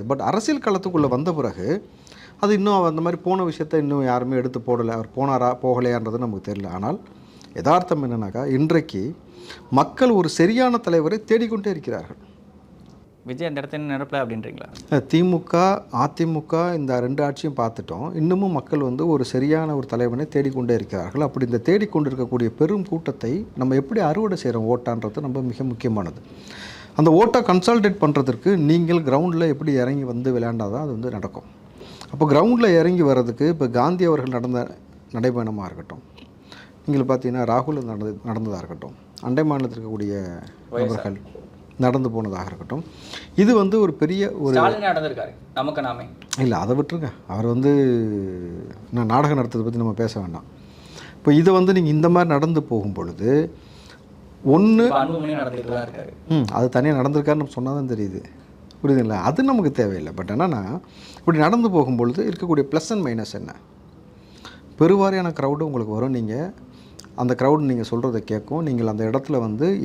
கிடையாது. பட் அரசியல் களத்துக்குள்ளே வந்த பிறகு அது இன்னும் அந்த மாதிரி போன விஷயத்தை இன்னும் யாருமே எடுத்து போடலை. அவர் போனாரா போகலையான்றது நமக்கு தெரியல. ஆனால் யதார்த்தம் என்னன்னாக்கா, இன்றைக்கு மக்கள் ஒரு சரியான தலைவரை தேடிக்கொண்டே இருக்கிறார்கள். விஜய் அந்த இடத்துல நிரப்பல அப்படின்றீங்களா? திமுக அதிமுக இந்த 2 ஆட்சியும் பார்த்துட்டோம். இன்னமும் மக்கள் ஒரு சரியான ஒரு தலைவனை தேடிக்கொண்டே இருக்கிறார்கள். அப்படி இந்த தேடிக்கொண்டு இருக்கக்கூடிய பெரும் கூட்டத்தை நம்ம எப்படி அறுவடை செய்கிறோம் ஓட்டான்றது நம்ம மிக முக்கியமானது. அந்த ஓட்டை கன்சால்டேட் பண்ணுறதுக்கு நீங்கள் கிரவுண்டில் எப்படி இறங்கி விளையாண்டால் தான் அது நடக்கும். அப்போ கிரவுண்டில் இறங்கி வர்றதுக்கு இப்போ காந்தி அவர்கள் நடந்த நடைபயணமாக இருக்கட்டும், நீங்கள் பார்த்தீங்கன்னா ராகுல் நடந்ததாக இருக்கட்டும், அண்டை மாநிலத்தில் இருக்கக்கூடிய நபர்கள் நடந்து போனதாக இருக்கட்டும், இது ஒரு பெரிய ஒரு நடந்திருக்காரு. நமக்கு நாமே இல்லை, அதை விட்டுருங்க. அவர் நான் நாடகம் நடத்துறதை பற்றி நம்ம பேச வேண்டாம். இப்போ இதை நீங்கள் இந்த மாதிரி நடந்து போகும் பொழுது ஒன்று அது தனியாக நடந்திருக்காருன்னு நம்ம சொன்னால் தான் தெரியுது. புரியுதுங்களா? அது நமக்கு தேவையில்லை. பட் என்னன்னா, இப்படி நடந்து போகும்பொழுது இருக்கக்கூடிய ப்ளஸ் அண்ட் மைனஸ் என்ன? பெருவாரியான க்ரௌடு உங்களுக்கு வரும். நீங்கள் அந்த க்ரௌடு நீங்கள் சொல்கிறத கேட்கும். நீங்கள் அந்த இடத்துல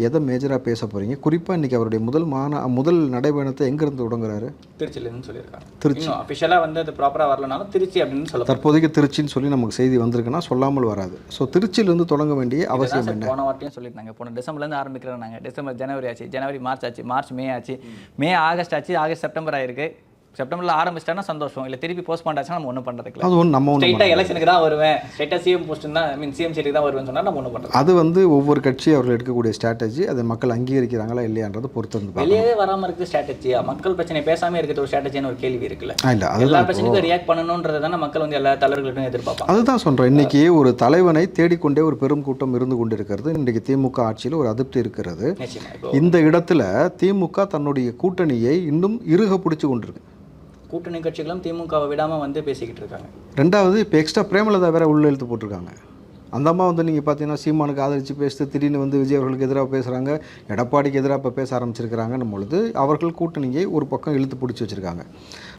எதை மேஜராக பேச போகிறீங்க. குறிப்பாக இன்றைக்கி அவருடைய முதல் நடைபயணத்தை எங்கேருந்து தொடங்குறாரு? திருச்சியிலேருந்து சொல்லியிருக்காங்க. திருச்சி அஃபிஷியலாக அது ப்ராப்பராக வரலனாலும் திருச்சி அப்படின்னு சொல்ல தற்போதைக்கு திருச்சின்னு சொல்லி நமக்கு செய்தி வந்திருக்குன்னா சொல்லாமல் வராது. ஸோ திருச்சியிலேருந்து தொடங்க வேண்டிய அவசியம் என்ன? போன வாட்டியும் சொல்லியிருந்தாங்க. போன டிசம்பர்லேருந்து ஆரம்பிக்கிறாங்க. டிசம்பர் ஜனவரி ஆச்சு, ஜனவரி மார்ச் ஆச்சு, மார்ச் மே ஆச்சு, மே ஆகஸ்ட் ஆச்சு, ஆகஸ்ட் செப்டம்பர் ஆயிருக்கு. செப்டம்பரில் ஆரம்பிச்சிட்டானா சந்தோஷம். இல்லை திருப்பி போஸ்ட்பாண்ட் ஆச்சுன்னா நம்ம ஒன்றும் பண்ணுறதுக்கு அது நம்ம ஸ்ட்ரைட்டாக எலெக்ஷனுக்கு தான் வருவேன், ஸ்ட்ரைட்டாக சிஎம் போஸ்ட் தான் சிஎம் சீட்டுக்கு தான் வருவேன்னு சொன்னால் நம்ம ஒன்றும் பண்ணுறது. அது ஒவ்வொரு கட்சி அவர்கள் எடுக்கக்கூடிய ஸ்ட்ராட்டஜி, அதை மக்கள் அங்கீகரிக்கிறாங்களா இல்லையான்றது பொறுத்து வெளியே வராமல் இருக்குது ஸ்ட்ராட்டஜியா, மக்கள் பிரச்சனை பேசாமல் இருக்கிற ஒரு ஸ்ட்ராட்டஜின்னு ஒரு கேள்வி இருக்குல்ல. இல்லை, எல்லா பிரச்சனைக்கும் ரியாக்ட் பண்ணணுன்றது தானே மக்கள் எல்லா தலைவர்களுக்கும் எதிர்பார்ப்பாங்க. அதுதான் சொல்கிறேன். இன்றைக்கி ஒரு தலைவனை தேடிக்கொண்டே ஒரு பெரும் கூட்டம் இருந்து கொண்டு இருக்கிறது. இன்றைக்கு திமுக ஆட்சியில் ஒரு அதிருப்தி இருக்கிறது. இந்த இடத்துல திமுக தன்னுடைய கூட்டணியை இன்னும் இறுக பிடிச்சி கொண்டிருக்கு. கூட்டணி கட்சிகளும் திமுகவை விடாமல் பேசிக்கிட்டு இருக்காங்க. ரெண்டாவது, இப்போ எக்ஸ்ட்ரா பிரேமலதா வேற உள்ள எழுத்து போட்டிருக்காங்க. அந்த அம்மா நீங்கள் பார்த்தீங்கன்னா சீமானுக்கு ஆதரித்து பேசுது, திடீர்னு விஜய் அவர்களுக்கு எதிராக பேசுகிறாங்க, எடப்பாடிக்கு எதிராக இப்போ பேச ஆரம்பிச்சிருக்கிறாங்கன்னும் பொழுது அவர்கள் கூட்டணியை ஒரு பக்கம் இழுத்து பிடிச்சி வச்சுருக்காங்க.